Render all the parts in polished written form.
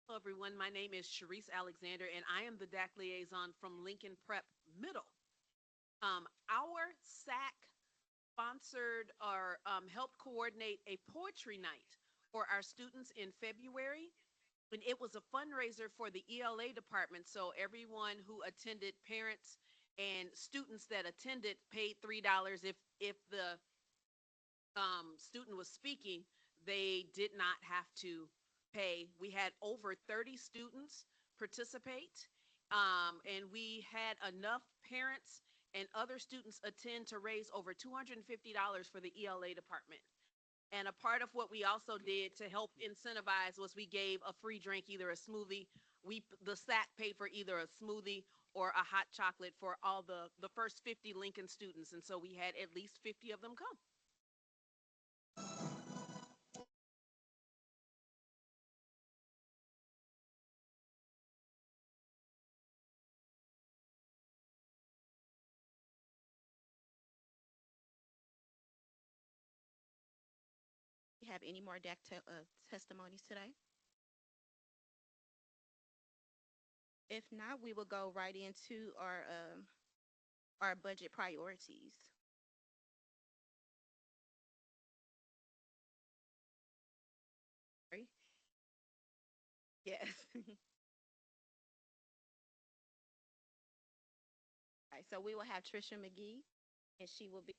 Hello, everyone. My name is Sharice Alexander, and I am the DAC liaison from Lincoln Prep Middle. Our SAC sponsored or helped coordinate a poetry night for our students in February. And it was a fundraiser for the ELA department. So everyone who attended, parents and students that attended, paid $3. If the student was speaking, they did not have to pay. We had over 30 students participate, and we had enough parents and other students attend to raise over $250 for the ELA department. And a part of what we also did to help incentivize was we gave a free drink, either a smoothie. The SAC paid for either a smoothie or a hot chocolate for all the first 50 Lincoln students, and so we had at least 50 of them come. You have any more testimonies today? If not, we will go right into our budget priorities. Right? Yes. Right, so we will have Trisha McGee, and she will be.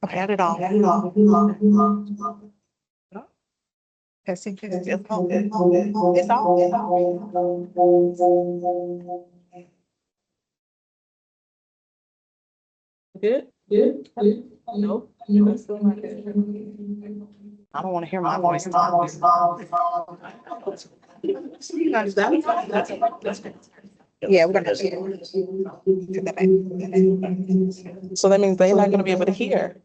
Okay, got it all. Testing, testing. It's all good. It's all good. Nope. I don't want to hear my voice. Yeah, we're gonna. Put that back. So that means they're not gonna be able to hear.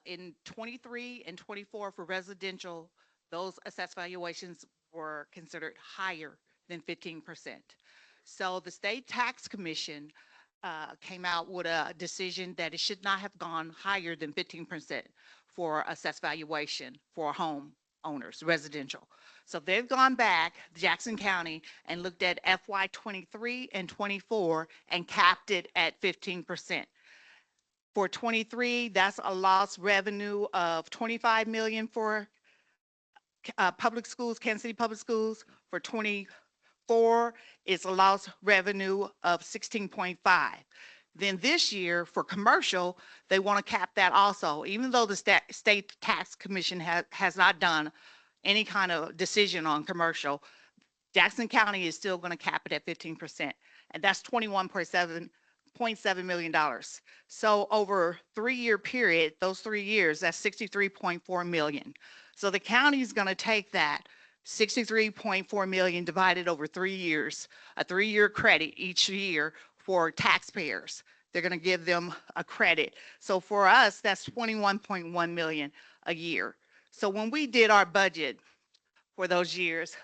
In 23 and 24 for residential, those assessed valuations were considered higher than 15%. So the state tax commission came out with a decision that it should not have gone higher than 15% for assessed valuation for home owners, residential. So they've gone back, Jackson County, and looked at FY 23 and 24 and capped it at 15%. For 23, that's a lost revenue of 25 million for public schools, Kansas City Public Schools. For 24, it's a lost revenue of 16.5. Then this year for commercial, they want to cap that also, even though the state tax commission has not done any kind of decision on commercial. Jackson County is still going to cap it at 15%, and that's $21.7 million. So over 3-year period, those 3 years, that's 63.4 million. So the county is going to take that 63.4 million divided over 3 years, a 3-year credit each year for taxpayers. They're going to give them a credit. So for us, that's 21.1 million a year. So when we did our budget for those years,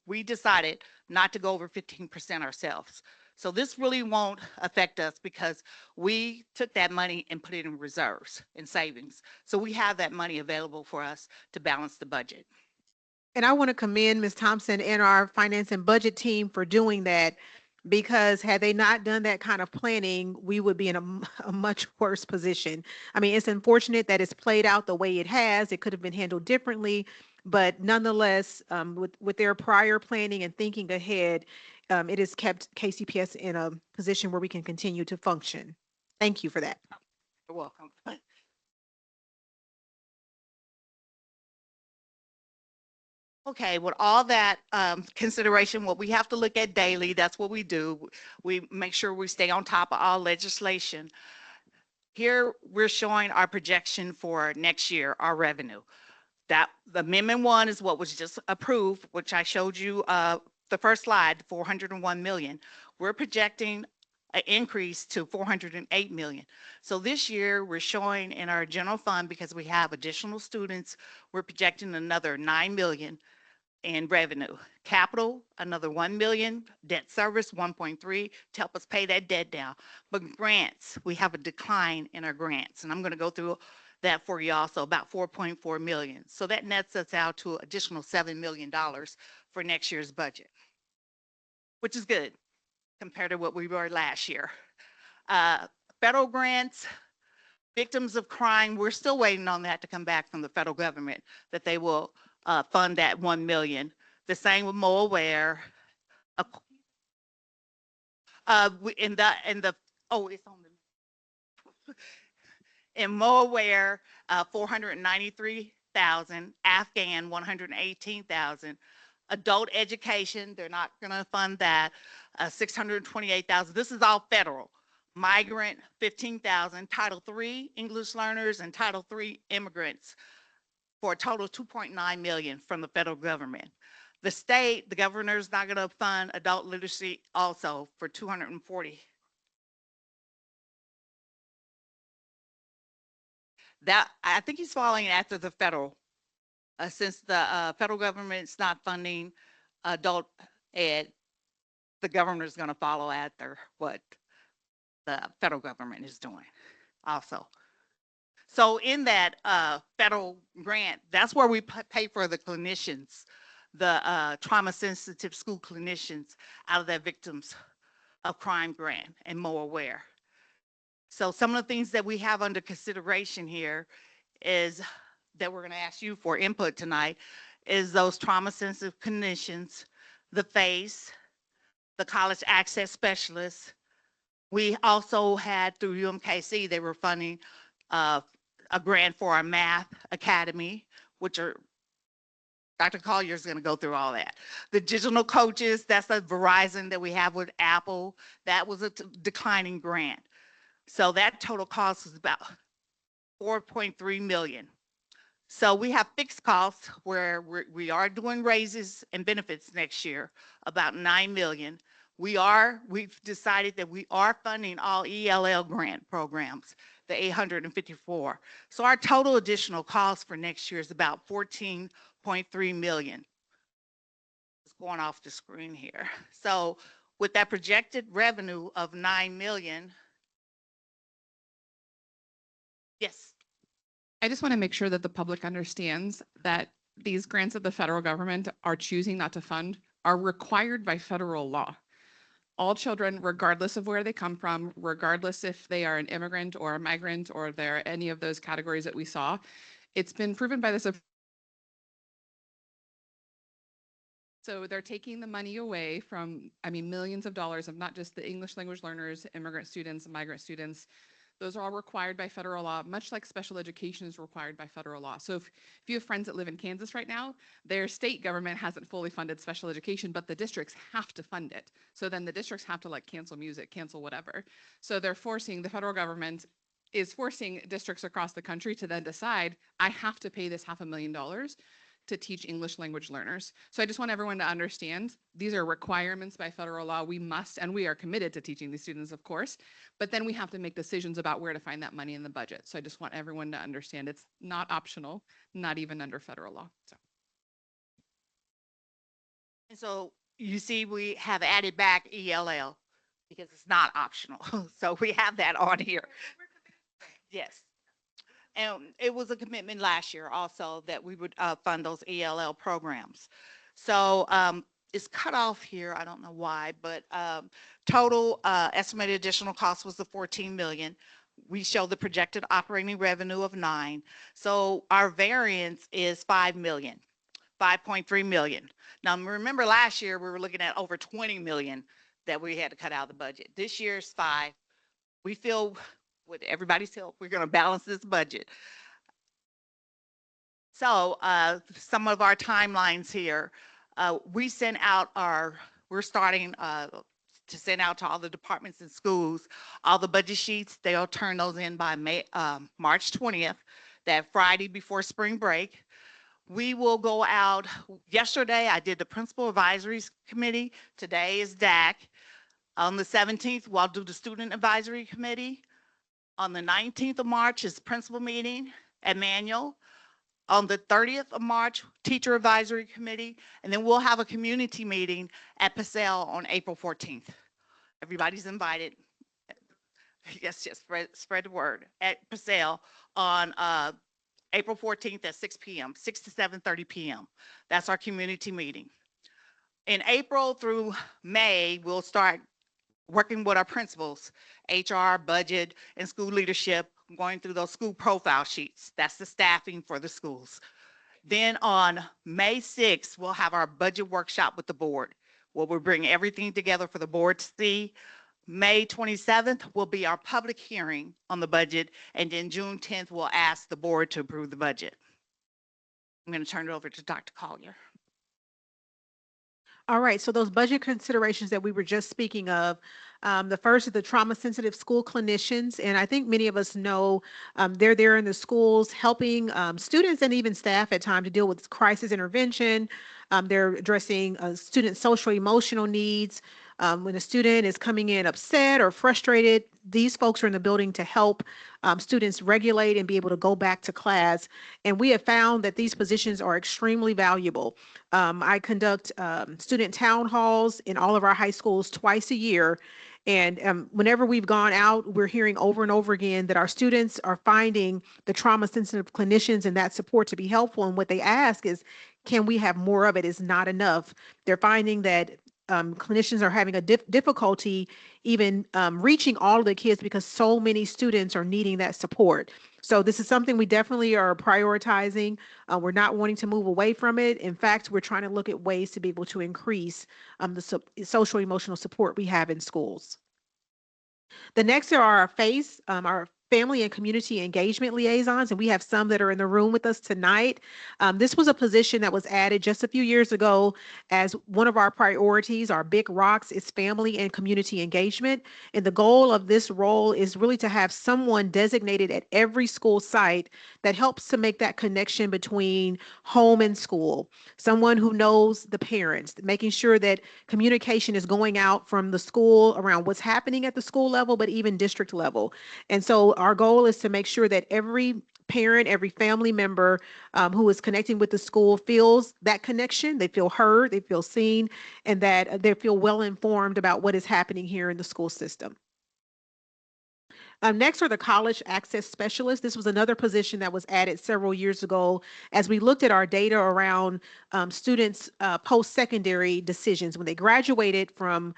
we decided not to go over 15% ourselves. So this really won't affect us because we took that money and put it in reserves and savings. So we have that money available for us to balance the budget. And I want to commend Ms. Thompson and our finance and budget team for doing that, because had they not done that kind of planning, we would be in a much worse position. I mean, it's unfortunate that it's played out the way it has. It could have been handled differently, but nonetheless, with their prior planning and thinking ahead, it has kept KCPS in a position where we can continue to function. Thank you for that. You're welcome. Okay, with all that consideration, what we have to look at daily, that's what we do. We make sure we stay on top of all legislation. Here, we're showing our projection for next year, our revenue. That, the amendment 1 is what was just approved, which I showed you the first slide, 401 million. We're projecting an increase to 408 million. So this year, we're showing in our general fund, because we have additional students, we're projecting another 9 million in revenue. Capital, another 1 million. Debt service, 1.3 to help us pay that debt down. But grants, we have a decline in our grants, and I'm going to go through that for you also, about 4.4 million. So that nets us out to additional $7 million for next year's budget, which is good compared to what we were last year. Federal grants, victims of crime, we're still waiting on that to come back from the federal government, that they will fund that 1 million. The same with More Aware. In the, oh, it's on the, in More Aware, 493,000, Afghan, 118,000. Adult education, they're not gonna fund that, 628,000. This is all federal. Migrant, 15,000. Title III English learners and Title III immigrants, for a total of 2.9 million from the federal government. The state, the governor's not going to fund adult literacy also for 240. That, I think he's following after the federal, since the federal government's not funding adult ed, the governor's going to follow after what the federal government is doing also. So in that federal grant, that's where we pay for the clinicians, the trauma-sensitive school clinicians out of that victims of crime grant and More Aware. So some of the things that we have under consideration here is that we're going to ask you for input tonight is those trauma-sensitive clinicians, the FACE, the college access specialists. We also had through UMKC, they were funding a grant for our math academy, which are, Dr. Collier's going to go through all that. The digital coaches, that's the Verizon that we have with Apple. That was a declining grant. So that total cost is about 4.3 million. So we have fixed costs where we are doing raises and benefits next year, about 9 million. We've decided that we are funding all ELL grant programs, the 854. So our total additional cost for next year is about 14.3 million. It's going off the screen here. So with that projected revenue of 9 million. Yes. I just want to make sure that the public understands that these grants that the federal government are choosing not to fund are required by federal law. All children, regardless of where they come from, regardless if they are an immigrant or a migrant or they're any of those categories that we saw, it's been proven by this. So they're taking the money away from, I mean, millions of dollars of not just the English language learners, immigrant students, and migrant students. Those are all required by federal law, much like special education is required by federal law. So if you have friends that live in Kansas right now, their state government hasn't fully funded special education, but the districts have to fund it. So then the districts have to like cancel music, cancel whatever. So they're forcing, the federal government is forcing districts across the country to then decide, I have to pay this $500,000 to teach English language learners. So I just want everyone to understand these are requirements by federal law. We must, and we are committed to teaching these students, of course, but then we have to make decisions about where to find that money in the budget. So I just want everyone to understand it's not optional, not even under federal law. So. And so you see, we have added back ELL because it's not optional. So we have that on here. Yes. And it was a commitment last year also that we would fund those ELL programs. So it's cut off here. I don't know why, but total estimated additional cost was the 14 million. We show the projected operating revenue of 9. So our variance is 5 million, 5.3 million. Now remember last year we were looking at over 20 million that we had to cut out of the budget. This year's 5. We feel with everybody's help, we're going to balance this budget. So some of our timelines here. We sent out we're starting to send out to all the departments and schools, all the budget sheets. They'll turn those in by March 20th, that Friday before spring break. We will go out. Yesterday, I did the Principal Advisory Committee. Today is DAC. On the 17th, we'll do the Student Advisory Committee. On the 19th of March is principal meeting at Manual. On the 30th of March, Teacher Advisory Committee, and then we'll have a community meeting at Passell on April 14th. Everybody's invited. Yes, just spread the word at Passell on April 14th at 6 p.m., 6 to 7:30 p.m. That's our community meeting. In April through May, we'll start working with our principals, HR, budget, and school leadership, going through those school profile sheets. That's the staffing for the schools. Then on May 6th, we'll have our budget workshop with the board, where we'll bring everything together for the board to see. May 27th will be our public hearing on the budget, and then June 10th, we'll ask the board to approve the budget. I'm going to turn it over to Dr. Collier. All right, so those budget considerations that we were just speaking of, the first is the trauma-sensitive school clinicians, and I think many of us know they're there in the schools helping students and even staff at times to deal with crisis intervention. They're addressing student social emotional needs. When a student is coming in upset or frustrated, these folks are in the building to help students regulate and be able to go back to class. And we have found that these positions are extremely valuable. I conduct student town halls in all of our high schools twice a year. And whenever we've gone out, we're hearing over and over again that our students are finding the trauma-sensitive clinicians and that support to be helpful. And what they ask is, can we have more of it? Is not enough. They're finding that clinicians are having a difficulty even reaching all of the kids because so many students are needing that support. So this is something we definitely are prioritizing. We're not wanting to move away from it. In fact, we're trying to look at ways to be able to increase the social emotional support we have in schools. The next are our FACE, our family and community engagement liaisons, and we have some that are in the room with us tonight. This was a position that was added just a few years ago as one of our priorities. Our big rocks is family and community engagement. And the goal of this role is really to have someone designated at every school site that helps to make that connection between home and school. Someone who knows the parents, making sure that communication is going out from the school around what's happening at the school level, but even district level. And so our goal is to make sure that every parent, every family member who is connecting with the school feels that connection. They feel heard, they feel seen, and that they feel well informed about what is happening here in the school system. Next are the college access specialists. This was another position that was added several years ago as we looked at our data around students' post-secondary decisions. When they graduated from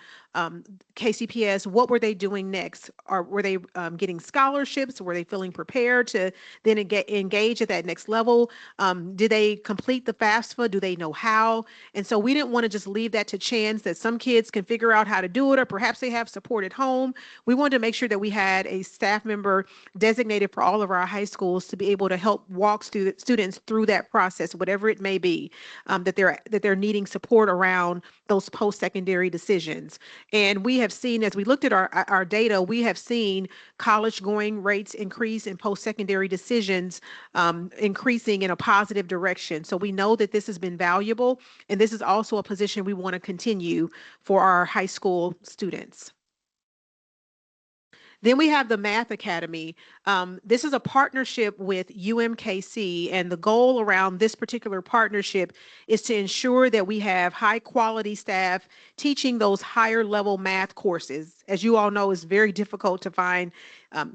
KCPS, what were they doing next? Or were they getting scholarships? Were they feeling prepared to then engage at that next level? Did they complete the FAFSA? Do they know how? And so we didn't want to just leave that to chance that some kids can figure out how to do it, or perhaps they have support at home. We wanted to make sure that we had a staff member designated for all of our high schools to be able to help walk students through that process, whatever it may be, that they're needing support around those post-secondary decisions. And we have seen, as we looked at our data, we have seen college going rates increase and post-secondary decisions increasing in a positive direction. So we know that this has been valuable, and this is also a position we want to continue for our high school students. Then we have the Math Academy. This is a partnership with UMKC, and the goal around this particular partnership is to ensure that we have high quality staff teaching those higher level math courses. As you all know, it's very difficult to find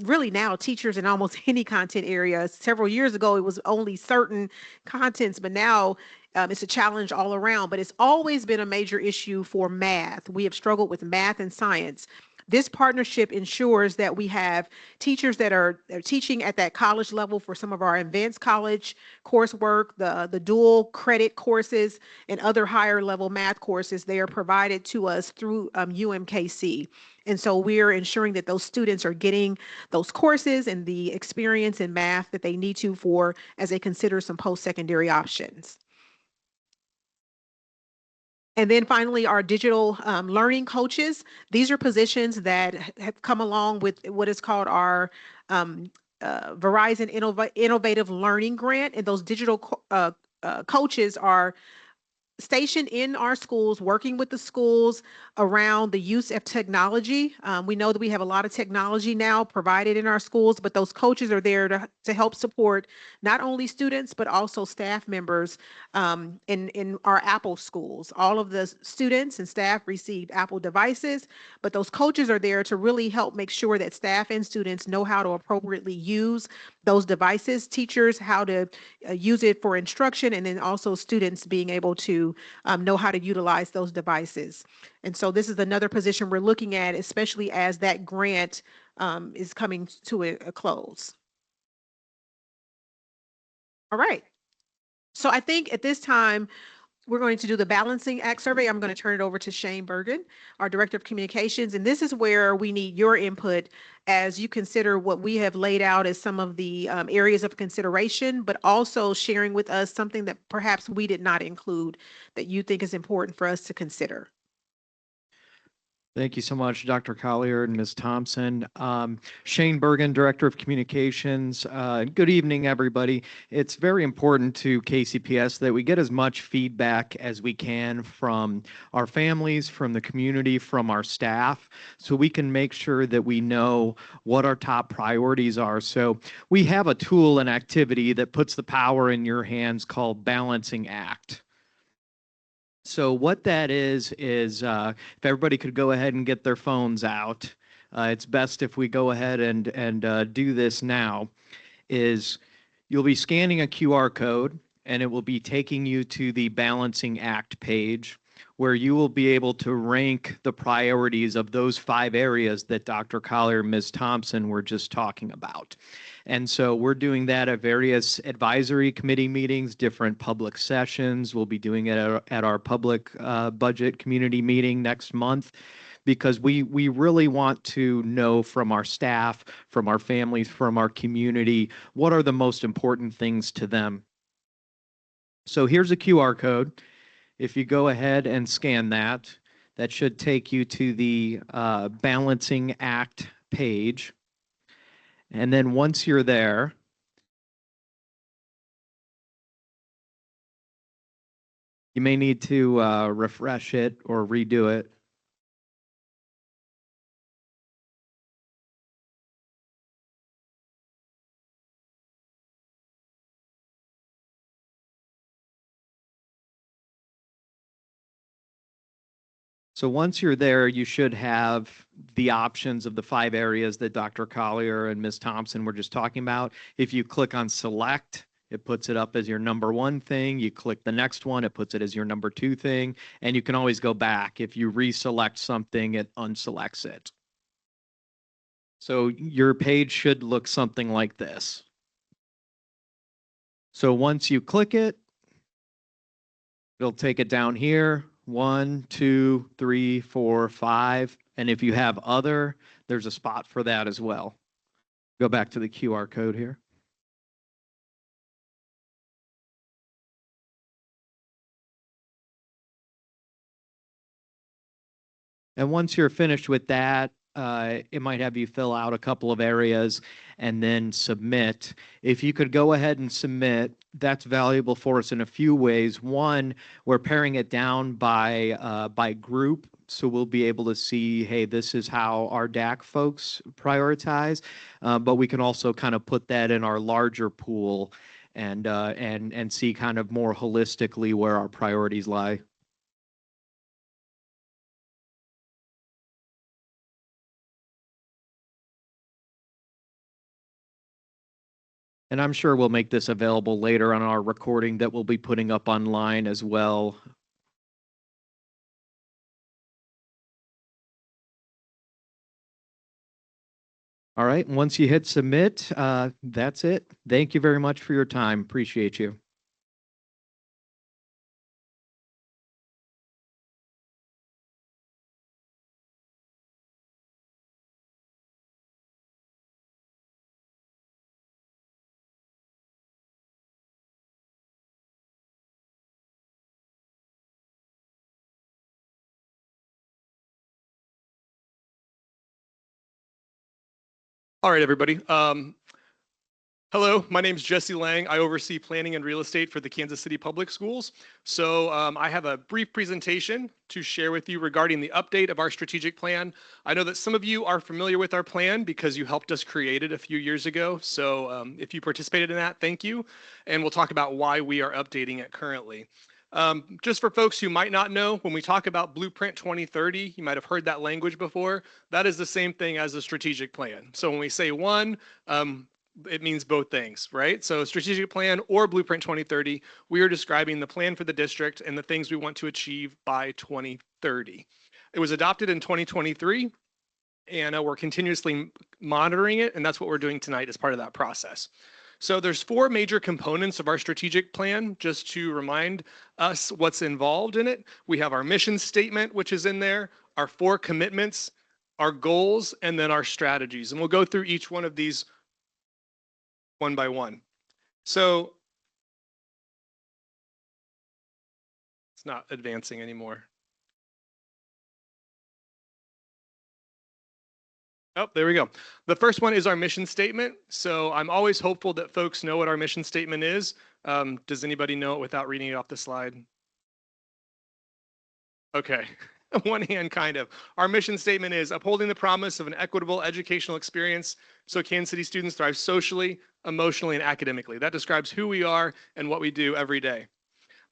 really now teachers in almost any content area. Several years ago, it was only certain contents, but now it's a challenge all around. But it's always been a major issue for math. We have struggled with math and science. This partnership ensures that we have teachers that are teaching at that college level for some of our advanced college coursework, the dual credit courses, and other higher level math courses. They are provided to us through UMKC. And so we're ensuring that those students are getting those courses and the experience in math that they need to for as they consider some post-secondary options. And then finally, our digital learning coaches. These are positions that have come along with what is called our Verizon Innovative Learning Grant. And those digital coaches are stationed in our schools, working with the schools around the use of technology. We know that we have a lot of technology now provided in our schools, but those coaches are there to help support not only students, but also staff members in our Apple schools. All of the students and staff receive Apple devices, but those coaches are there to really help make sure that staff and students know how to appropriately use those devices, teachers how to use it for instruction, and then also students being able to know how to utilize those devices. And so this is another position we're looking at, especially as that grant is coming to a close. All right. So I think at this time, we're going to do the balancing act survey. I'm going to turn it over to Shane Bergen, our Director of Communications. And this is where we need your input as you consider what we have laid out as some of the areas of consideration, but also sharing with us something that perhaps we did not include that you think is important for us to consider. Thank you so much, Dr. Collier and Ms. Thompson. Shane Bergen, Director of Communications. Good evening, everybody. It's very important to KCPS that we get as much feedback as we can from our families, from the community, from our staff, so we can make sure that we know what our top priorities are. So we have a tool and activity that puts the power in your hands called Balancing Act. So what that is if everybody could go ahead and get their phones out, it's best if we go ahead and do this now, is you'll be scanning a QR code and it will be taking you to the Balancing Act page where you will be able to rank the priorities of those 5 areas that Dr. Collier and Ms. Thompson were just talking about. And so we're doing that at various advisory committee meetings, different public sessions. We'll be doing it at our public budget community meeting next month, because we really want to know from our staff, from our families, from our community, what are the most important things to them. So here's a QR code. If you go ahead and scan that, that should take you to the Balancing Act page. And then once you're there, you may need to refresh it or redo it. So once you're there, you should have the options of the 5 areas that Dr. Collier and Ms. Thompson were just talking about. If you click on select, it puts it up as your number 1 thing. You click the next one, it puts it as your number 2 thing. And you can always go back. If you reselect something, it unselects it. So your page should look something like this. So once you click it, it'll take it down here. 1, 2, 3, 4, 5. And if you have other, there's a spot for that as well. Go back to the QR code here. And once you're finished with that, it might have you fill out a couple of areas and then submit. If you could go ahead and submit, that's valuable for us in a few ways. One, we're paring it down by group, so we'll be able to see, hey, this is how our DAC folks prioritize. But we can also kind of put that in our larger pool and see kind of more holistically where our priorities lie. And I'm sure we'll make this available later on our recording that we'll be putting up online as well. All right, once you hit submit, that's it. Thank you very much for your time. Appreciate you. All right, everybody. Hello, my name is Jesse Lang. I oversee planning and real estate for the Kansas City Public Schools. So I have a brief presentation to share with you regarding the update of our strategic plan. I know that some of you are familiar with our plan because you helped us create it a few years ago. So if you participated in that, thank you. And we'll talk about why we are updating it currently. Just for folks who might not know, when we talk about Blueprint 2030, you might have heard that language before. That is the same thing as a strategic plan. So when we say one, it means both things, right? So strategic plan or Blueprint 2030, we are describing the plan for the district and the things we want to achieve by 2030. It was adopted in 2023, and we're continuously monitoring it, and that's what we're doing tonight as part of that process. So there's 4 major components of our strategic plan, just to remind us what's involved in it. We have our mission statement, which is in there, our 4 commitments, our goals, and then our strategies. And we'll go through each one of these one by one. So it's not advancing anymore. Oh, there we go. The first one is our mission statement. So I'm always hopeful that folks know what our mission statement is. Does anybody know it without reading it off the slide? Okay. One hand, kind of. Our mission statement is upholding the promise of an equitable educational experience so Kansas City students thrive socially, emotionally, and academically. That describes who we are and what we do every day.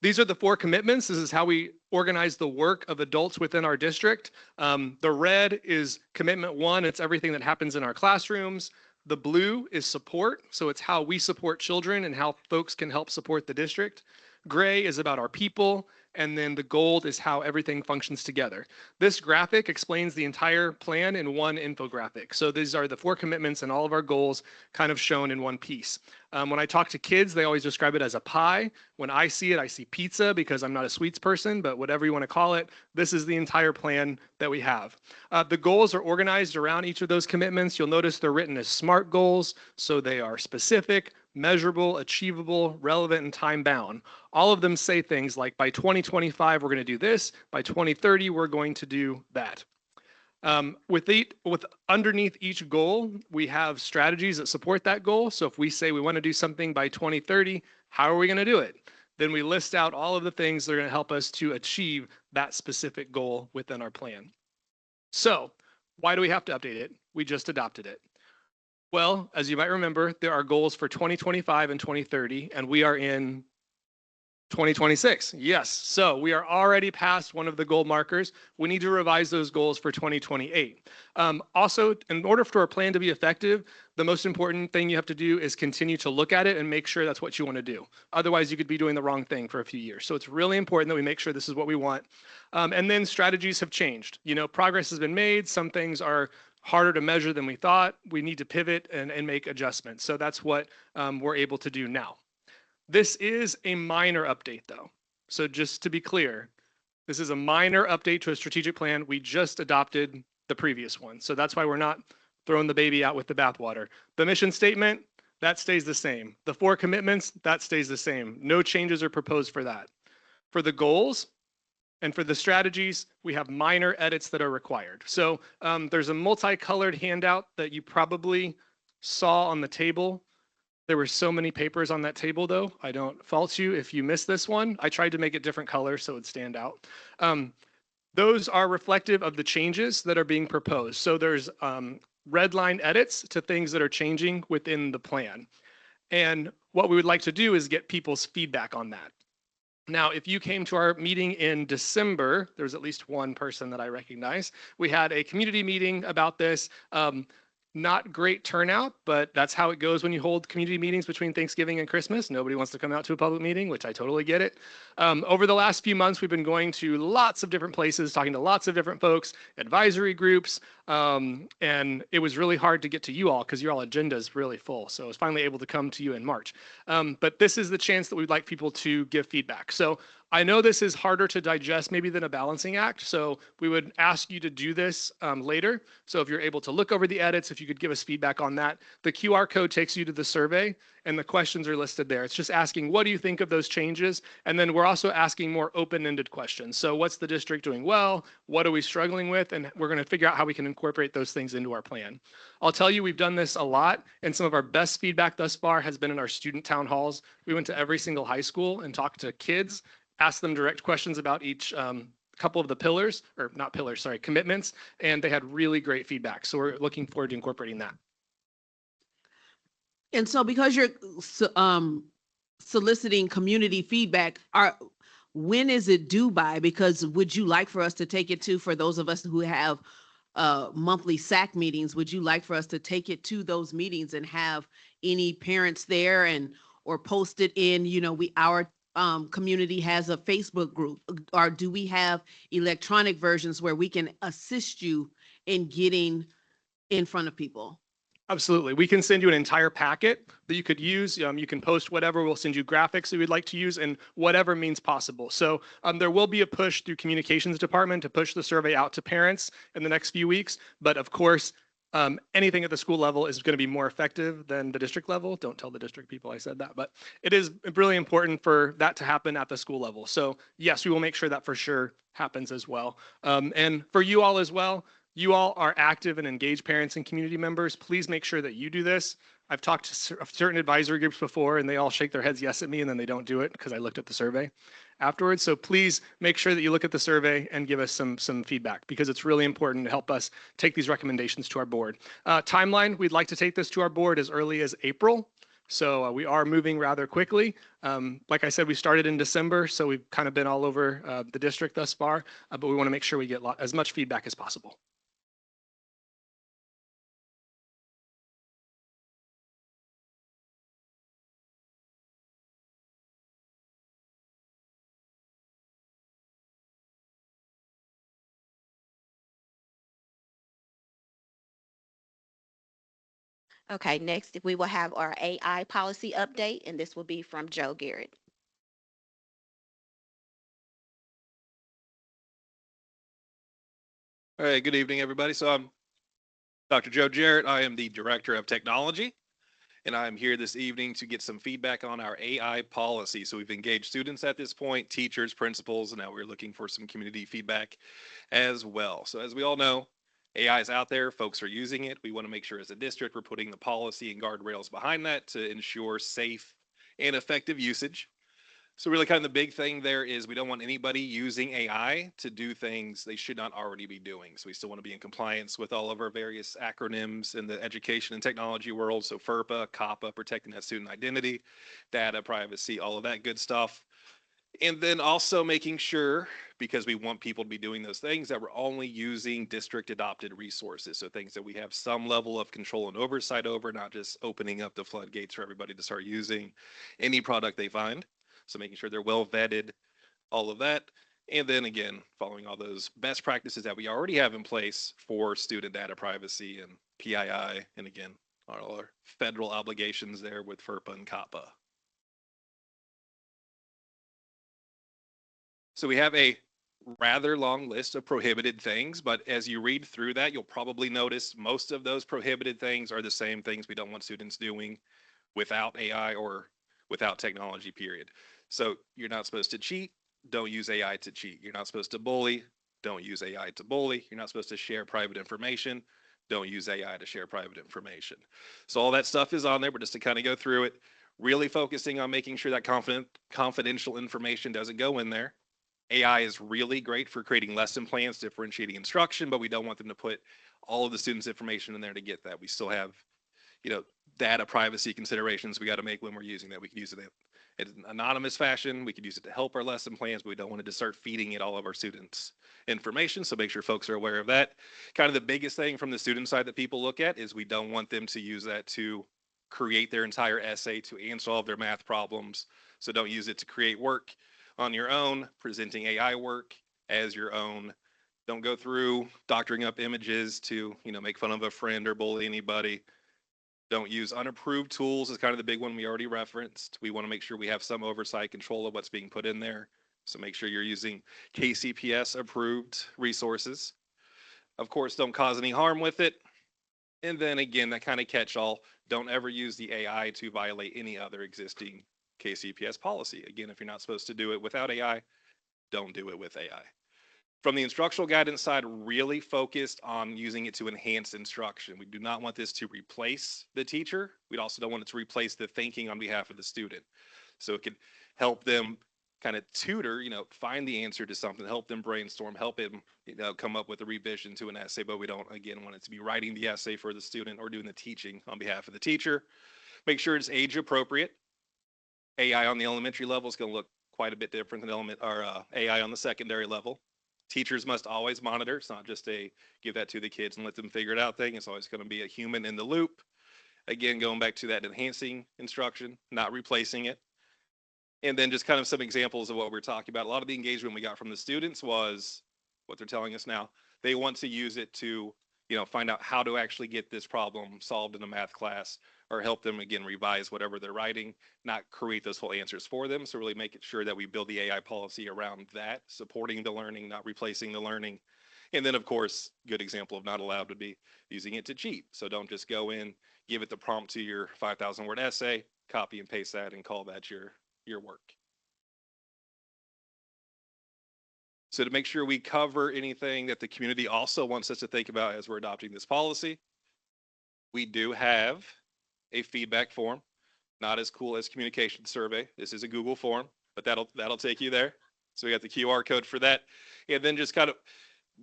These are the 4 commitments. This is how we organize the work of adults within our district. The red is commitment 1. It's everything that happens in our classrooms. The blue is support. So it's how we support children and how folks can help support the district. Gray is about our people. And then the gold is how everything functions together. This graphic explains the entire plan in one infographic. So these are the 4 commitments and all of our goals kind of shown in one piece. When I talk to kids, they always describe it as a pie. When I see it, I see pizza because I'm not a sweets person, but whatever you want to call it, this is the entire plan that we have. The goals are organized around each of those commitments. You'll notice they're written as SMART goals, so they are specific, measurable, achievable, relevant, and time-bound. All of them say things like, by 2025, we're going to do this. By 2030, we're going to do that. With underneath each goal, we have strategies that support that goal. So if we say we want to do something by 2030, how are we going to do it? Then we list out all of the things that are going to help us to achieve that specific goal within our plan. So why do we have to update it? We just adopted it. Well, as you might remember, there are goals for 2025 and 2030, and we are in 2026. Yes. So we are already past one of the goal markers. We need to revise those goals for 2028. Also, in order for our plan to be effective, the most important thing you have to do is continue to look at it and make sure that's what you want to do. Otherwise, you could be doing the wrong thing for a few years. So it's really important that we make sure this is what we want. And then strategies have changed. You know, progress has been made. Some things are harder to measure than we thought. We need to pivot and make adjustments. So that's what we're able to do now. This is a minor update, though. So just to be clear, this is a minor update to a strategic plan. We just adopted the previous one. So that's why we're not throwing the baby out with the bathwater. The mission statement, that stays the same. The 4 commitments, that stays the same. No changes are proposed for that. For the goals and for the strategies, we have minor edits that are required. So there's a multicolored handout that you probably saw on the table. There were so many papers on that table, though. I don't fault you if you missed this one. I tried to make it different colors so it'd stand out. Those are reflective of the changes that are being proposed. So there's red line edits to things that are changing within the plan. And what we would like to do is get people's feedback on that. Now, if you came to our meeting in December, there was at least one person that I recognize. We had a community meeting about this. Not great turnout, but that's how it goes when you hold community meetings between Thanksgiving and Christmas. Nobody wants to come out to a public meeting, which I totally get it. Over the last few months, we've been going to lots of different places, talking to lots of different folks, advisory groups, and it was really hard to get to you all because your all agenda is really full. So I was finally able to come to you in March. But this is the chance that we'd like people to give feedback. So I know this is harder to digest maybe than a balancing act, so we would ask you to do this later. So if you're able to look over the edits, if you could give us feedback on that. The QR code takes you to the survey and the questions are listed there. It's just asking, what do you think of those changes? And then we're also asking more open-ended questions. So what's the district doing well? What are we struggling with? And we're gonna figure out how we can incorporate those things into our plan. I'll tell you, we've done this a lot, and some of our best feedback thus far has been in our student town halls. We went to every single high school and talked to kids, ask them direct questions about each couple of the pillars, or not pillars, sorry, commitments, and they had really great feedback. So we're looking forward to incorporating that. And so because you're soliciting community feedback, when is it due by? Because would you like for us to take it to, for those of us who have monthly SAC meetings, would you like for us to take it to those meetings and have any parents there and, or post it in, our community has a Facebook group, or do we have electronic versions where we can assist you in getting in front of people? Absolutely. We can send you an entire packet that you could use. You can post whatever. We'll send you graphics that you'd like to use in whatever means possible. So there will be a push through communications department to push the survey out to parents in the next few weeks. But of course, anything at the school level is going to be more effective than the district level. Don't tell the district people I said that, but it is really important for that to happen at the school level. So yes, we will make sure that for sure happens as well. And for you all as well, you all are active and engaged parents and community members. Please make sure that you do this. I've talked to certain advisory groups before and they all shake their heads yes at me and then they don't do it because I looked at the survey afterwards. So please make sure that you look at the survey and give us some feedback because it's really important to help us take these recommendations to our board. Timeline, we'd like to take this to our board as early as April. So we are moving rather quickly. Like I said, we started in December, so we've kind of been all over the district thus far, but we want to make sure we get as much feedback as possible. Okay, next we will have our AI policy update, and this will be from Joe Garrett. All right, good evening, everybody. So I'm Dr. Joe Jarrett. I am the Director of Technology, and I'm here this evening to get some feedback on our AI policy. So we've engaged students at this point, teachers, principals, and now we're looking for some community feedback as well. So as we all know, AI is out there, folks are using it. We want to make sure as a district we're putting the policy and guardrails behind that to ensure safe and effective usage. So really kind of the big thing there is we don't want anybody using AI to do things they should not already be doing. So we still want to be in compliance with all of our various acronyms in the education and technology world. So FERPA, COPPA, protecting that student identity, data privacy, all of that good stuff. And then also making sure, because we want people to be doing those things, that we're only using district adopted resources. So things that we have some level of control and oversight over, not just opening up the floodgates for everybody to start using any product they find. So making sure they're well vetted, all of that. And then again, following all those best practices that we already have in place for student data privacy and PII. And again, all our federal obligations there with FERPA and COPPA. So we have a rather long list of prohibited things, but as you read through that, you'll probably notice most of those prohibited things are the same things we don't want students doing without AI or without technology, period. So you're not supposed to cheat, don't use AI to cheat. You're not supposed to bully, don't use AI to bully. You're not supposed to share private information, don't use AI to share private information. So all that stuff is on there, but just to kind of go through it, really focusing on making sure that confidential information doesn't go in there. AI is really great for creating lesson plans, differentiating instruction, but we don't want them to put all of the students' information in there to get that. We still have, data privacy considerations we got to make when we're using that. We can use it in an anonymous fashion. We could use it to help our lesson plans, but we don't want to just start feeding it all of our students' information. So make sure folks are aware of that. Kind of the biggest thing from the student side that people look at is we don't want them to use that to create their entire essay to answer all of their math problems. So don't use it to create work on your own, presenting AI work as your own. Don't go through doctoring up images to, make fun of a friend or bully anybody. Don't use unapproved tools is kind of the big one we already referenced. We want to make sure we have some oversight control of what's being put in there. So make sure you're using KCPS approved resources. Of course, don't cause any harm with it. And then again, that kind of catch all, don't ever use the AI to violate any other existing KCPS policy. Again, if you're not supposed to do it without AI, don't do it with AI. From the instructional guidance side, really focused on using it to enhance instruction. We do not want this to replace the teacher. We also don't want it to replace the thinking on behalf of the student. So it could help them kind of tutor, find the answer to something, help them brainstorm, help them, come up with a revision to an essay, but we don't, again, want it to be writing the essay for the student or doing the teaching on behalf of the teacher. Make sure it's age appropriate. AI on the elementary level is going to look quite a bit different than AI on the secondary level. Teachers must always monitor. It's not just a give that to the kids and let them figure it out thing. It's always going to be a human in the loop. Again, going back to that enhancing instruction, not replacing it. And then just kind of some examples of what we're talking about. A lot of the engagement we got from the students was what they're telling us now. They want to use it to, find out how to actually get this problem solved in a math class or help them, again, revise whatever they're writing, not create those full answers for them. So really making sure that we build the AI policy around that, supporting the learning, not replacing the learning. And then, of course, good example of not allowed would be using it to cheat. So don't just go in, give it the prompt to your 5,000 word essay, copy and paste that and call that your work. So to make sure we cover anything that the community also wants us to think about as we're adopting this policy, we do have a feedback form, not as cool as communication survey. This is a Google form, but that'll take you there. So we got the QR code for that. And then just kind of,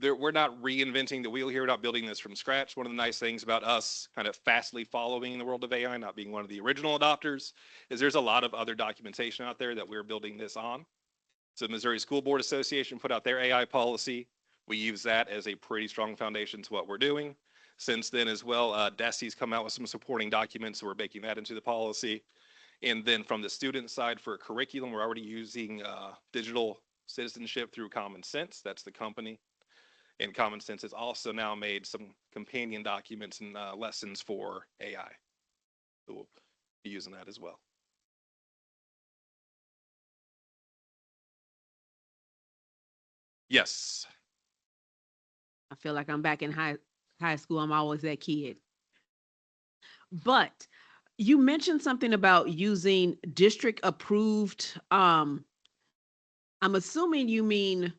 we're not reinventing the wheel here. We're not building this from scratch. One of the nice things about us kind of fastly following the world of AI, not being one of the original adopters, is there's a lot of other documentation out there that we're building this on. So the Missouri School Board Association put out their AI policy. We use that as a pretty strong foundation to what we're doing. Since then as well, DAC's come out with some supporting documents, so we're baking that into the policy. And then from the student side for curriculum, we're already using digital citizenship through Common Sense. That's the company. And Common Sense has also now made some companion documents and lessons for AI. So we'll be using that as well. Yes. I feel like I'm back in high school. I'm always that kid. But you mentioned something about using district approved, I'm assuming you mean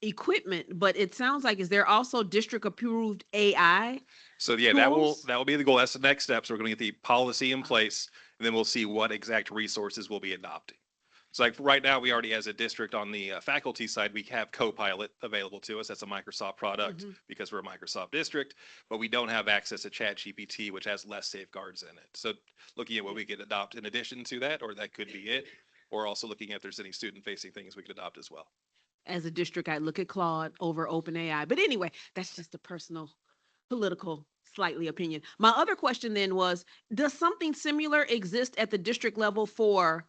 equipment, but it sounds like, is there also district approved AI? So yeah, that will tools? be the goal. That's the next step. So we're going to get the policy in place, and then we'll see what exact resources we'll be adopting. So like right now, we already, as a district on the faculty side, we have Copilot available to us. That's a Microsoft product because we're a Microsoft district, but we don't have access to ChatGPT, which has less safeguards in it. So looking at what we could adopt in addition to that, or that could be it, or also looking at if there's any student-facing things we could adopt as well. As a district, I look at Claude over OpenAI. But anyway, that's just a personal, political, slightly opinion. My other question then was, does something similar exist at the district level for,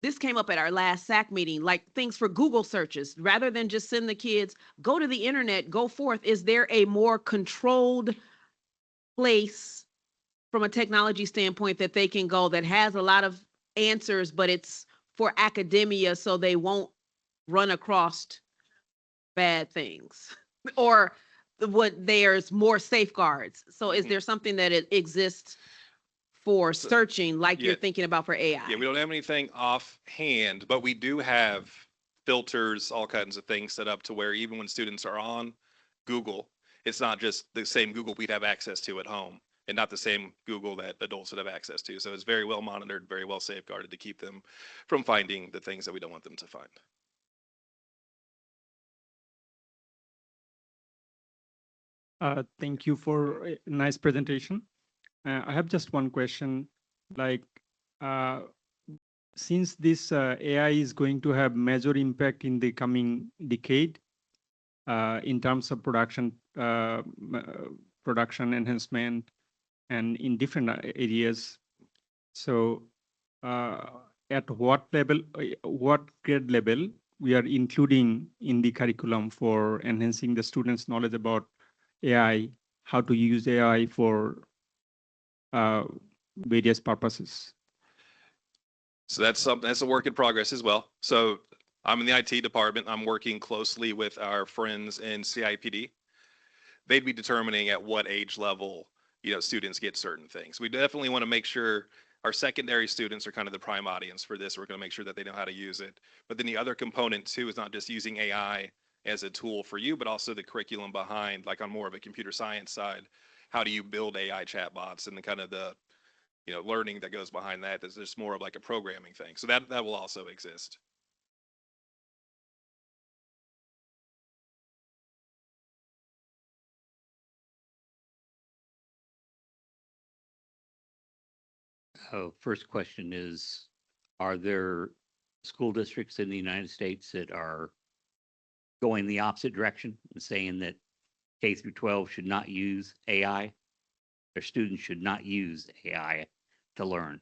this came up at our last SAC meeting, like things for Google searches, rather than just send the kids, go to the internet, go forth. Is there a more controlled place from a technology standpoint that they can go that has a lot of answers, but it's for academia so they won't run across bad things? Or what, there's more safeguards? So is there something that it exists for searching like yeah. you're thinking about for AI? Yeah, we don't have anything offhand, but we do have filters, all kinds of things set up to where even when students are on Google, it's not just the same Google we'd have access to at home and not the same Google that adults would have access to. So it's very well monitored, very well safeguarded to keep them from finding the things that we don't want them to find. Thank you for a nice presentation. I have just one question. Like, since this AI is going to have major impact in the coming decade in terms of production enhancement and in different areas. So at what level, what grade level we are including in the curriculum for enhancing the students' knowledge about AI, how to use AI for various purposes? So that's a work in progress as well. So I'm in the IT department. I'm working closely with our friends in CIPD. They'd be determining at what age level, students get certain things. We definitely want to make sure our secondary students are kind of the prime audience for this. We're going to make sure that they know how to use it. But then the other component too is not just using AI as a tool for you, but also the curriculum behind, like on more of a computer science side. How do you build AI chatbots and the kind of the learning that goes behind that? Is just more of like a programming thing. So that will also exist. First question is, are there school districts in the United States that are going the opposite direction and saying that K through 12 should not use AI? Their students should not use AI to learn.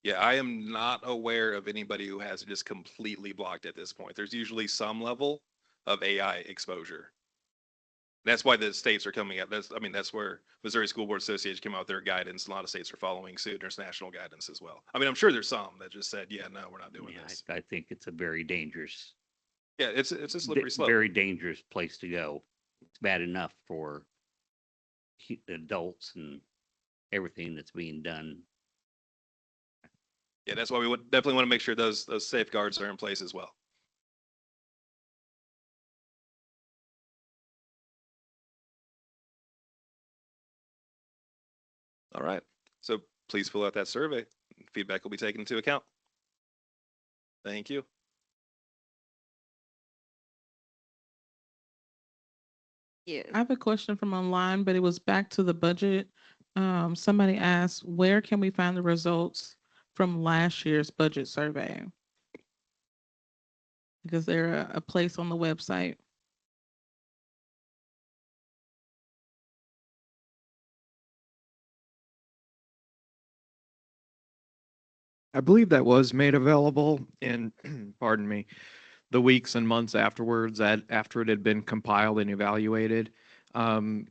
Yeah, I am not aware of anybody who has it just completely blocked at this point. There's usually some level of AI exposure. That's why the states are coming out. That's where Missouri School Board Association came out with their guidance. A lot of states are following suit. There's national guidance as well. I'm sure there's some that just said, yeah, no, we're not doing Yeah, this. I think it's a very dangerous, Yeah, it's a slippery slope. very dangerous place to go. It's bad enough for adults and everything that's being done. Yeah, that's why we would definitely want to make sure those safeguards are in place as well. All right. So please fill out that survey. Feedback will be taken into account. Thank you. Yes. I have a question from online, but it was back to the budget. Somebody asked, where can we find the results from last year's budget survey? Because they're a place on the website. I believe that was made available in, pardon me, the weeks and months afterwards, after it had been compiled and evaluated.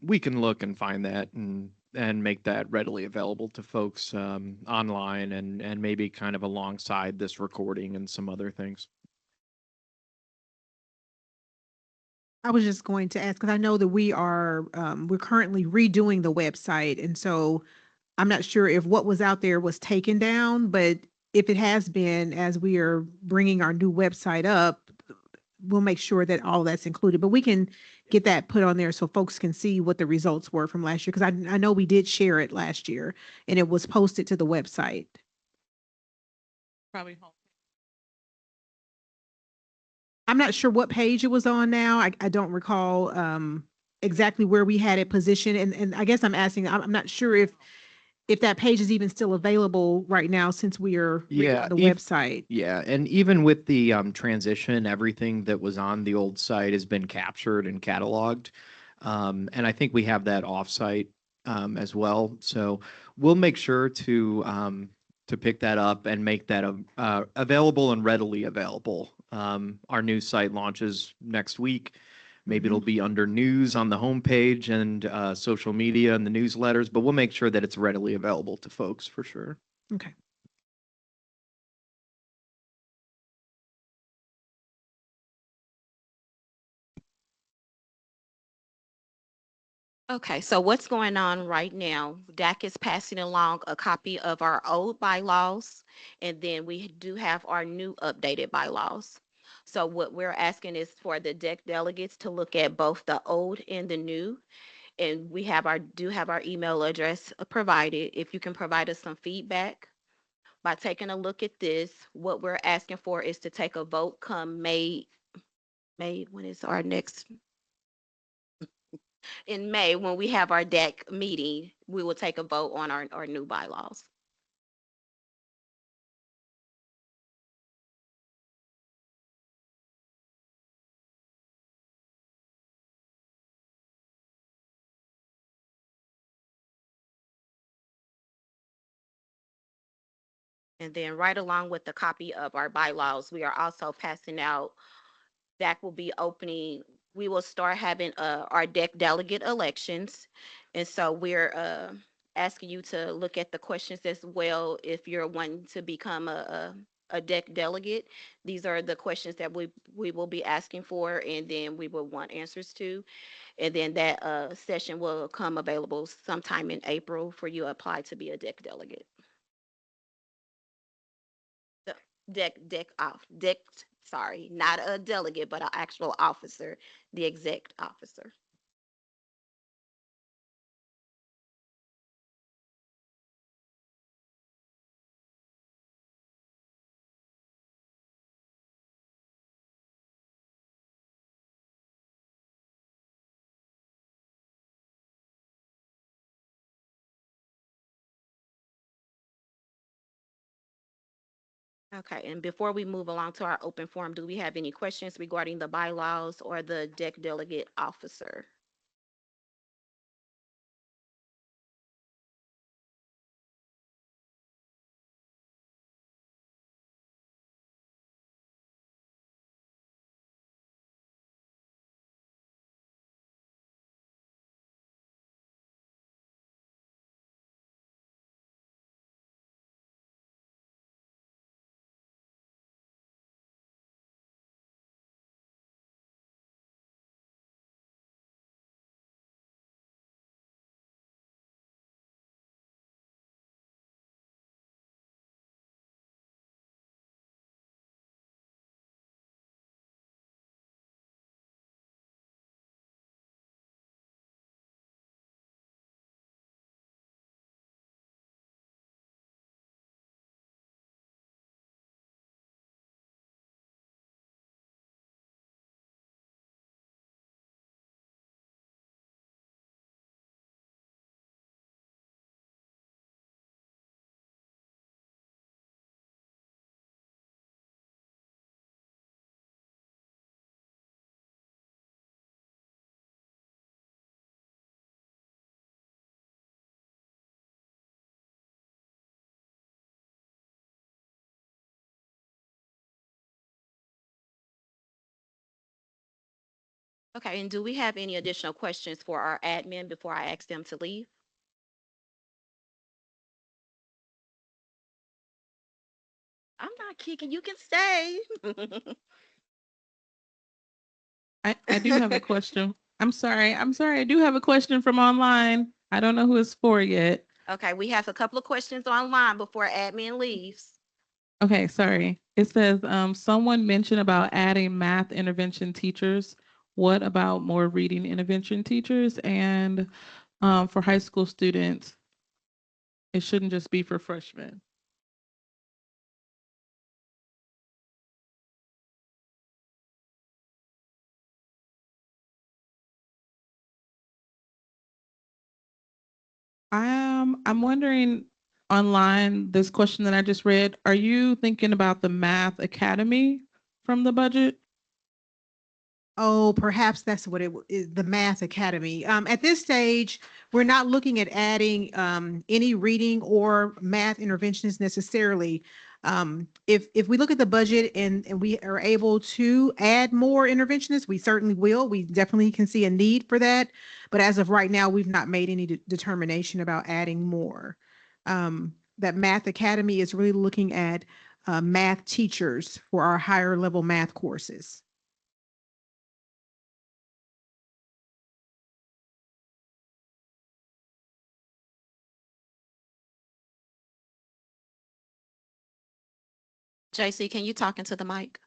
We can look and find that and make that readily available to folks online and maybe kind of alongside this recording and some other things. I was just going to ask, because I know that we're currently redoing the website. And so I'm not sure if what was out there was taken down, but if it has been, as we are bringing our new website up, we'll make sure that all that's included. But we can get that put on there so folks can see what the results were from last year. Because I know we did share it last year and it was posted to the website. Probably home. I'm not sure what page it was on now. I don't recall exactly where we had it positioned. And I guess I'm asking, I'm not sure if that page is even still available right now since we are Yeah, on the website. Yeah, and even with the transition, everything that was on the old site has been captured and cataloged. And I think we have that offsite as well. So we'll make sure to pick that up and make that available and readily available. Our new site launches next week. Maybe it'll be under news on the homepage and social media and the newsletters, but we'll make sure that it's readily available to folks for sure. Okay. Okay, so what's going on right now? DAC is passing along a copy of our old bylaws, and then we do have our new updated bylaws. So what we're asking is for the DEC delegates to look at both the old and the new. And we have do have our email address provided. If you can provide us some feedback by taking a look at this, what we're asking for is to take a vote come May, when is our next? In May, when we have our DEC meeting, we will take a vote on our new bylaws. And then right along with the copy of our bylaws, we are also passing out, DAC will be opening, we will start having our DEC delegate elections. And so we're asking you to look at the questions as well if you're wanting to become a DEC delegate. These are the questions that we will be asking for, and then we will want answers to. And then that session will come available sometime in April for you to apply to be a DEC delegate. The DEC, sorry, not a delegate, but an actual officer, the exec officer. Okay, and before we move along to our open forum, do we have any questions regarding the bylaws or the DEC delegate officer? Okay, and do we have any additional questions for our admin before I ask them to leave? I'm not kicking, you can stay. I do have a question. I'm sorry. I do have a question from online. I don't know who it's for yet. Okay, we have a couple of questions online before admin leaves. Okay, sorry. It says, someone mentioned about adding math intervention teachers. What about more reading intervention teachers? And for high school students, it shouldn't just be for freshmen. I'm wondering online, this question that I just read, are you thinking about the Math Academy from the budget? Oh, perhaps that's what is, the Math Academy. At this stage, we're not looking at adding any reading or math interventions necessarily. If we look at the budget and we are able to add more interventionists, we certainly will. We definitely can see a need for that. But as of right now, we've not made any determination about adding more. That Math Academy is really looking at math teachers for our higher level math courses. JC, can you talk into the mic?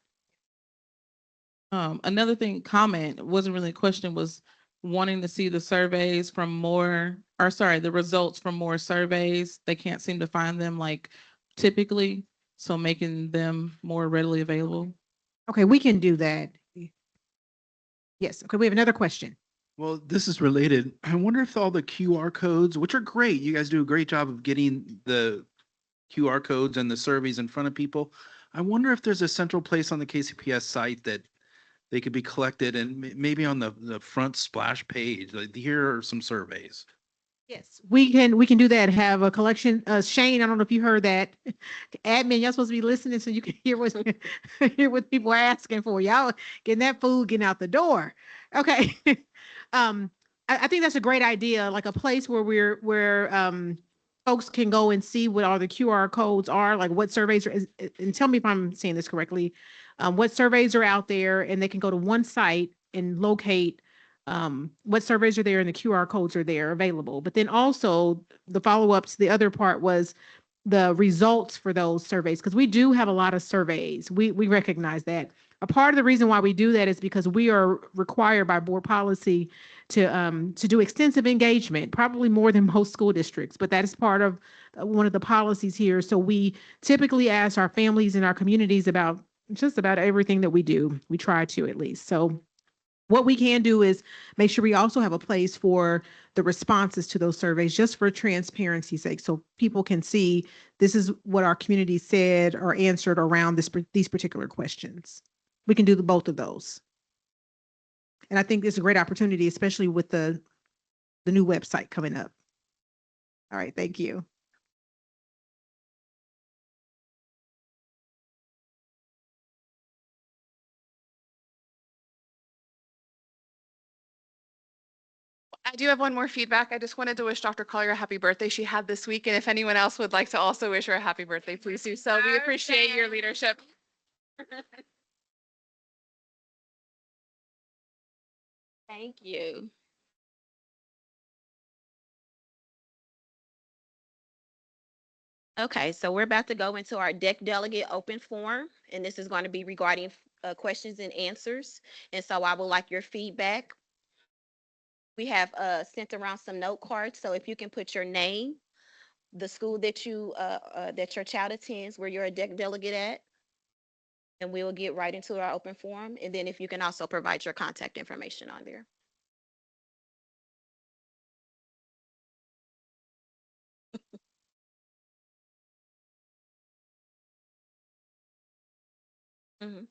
Another thing, comment, wasn't really a question, was wanting to see the surveys from more, or sorry, the results from more surveys. They can't seem to find them like typically, so making them more readily available. Okay, we can do that. Yes, okay, we have another question. Well, this is related. I wonder if all the QR codes, which are great, you guys do a great job of getting the QR codes and the surveys in front of people. I wonder if there's a central place on the KCPS site that they could be collected and maybe on the front splash page, like here are some surveys. Yes, we can do that. Have a collection. Shane, I don't know if you heard that. Admin, y'all supposed to be listening so you can hear what hear what people are asking for. Y'all getting that food, getting out the door. Okay. I think that's a great idea, like a place where folks can go and see what all the QR codes are, like what surveys are, and tell me if I'm saying this correctly. What surveys are out there, and they can go to one site and locate what surveys are there and the QR codes are there available. But then also the follow-ups, the other part was the results for those surveys, because we do have a lot of surveys. We recognize that. A part of the reason why we do that is because we are required by board policy to do extensive engagement, probably more than most school districts, but that is part of one of the policies here. So we typically ask our families and our communities about just about everything that we do. We try to, at least. So what we can do is make sure we also have a place for the responses to those surveys, just for transparency's sake, so people can see this is what our community said or answered around these particular questions. We can do both of those. And I think it's a great opportunity, especially with the new website coming up. All right, thank you. I do have one more feedback. I just wanted to wish Dr. Collier a happy birthday she had this week. And if anyone else would like to also wish her a happy birthday, please do so. We appreciate your leadership. Thank you. Okay, so we're about to go into our deck delegate open forum, and this is going to be regarding questions and answers. And so I would like your feedback. We have sent around some note cards, so if you can put your name, the school that that your child attends, where you're a deck delegate at, and we will get right into our open forum. And then if you can also provide your contact information on there. Mhm.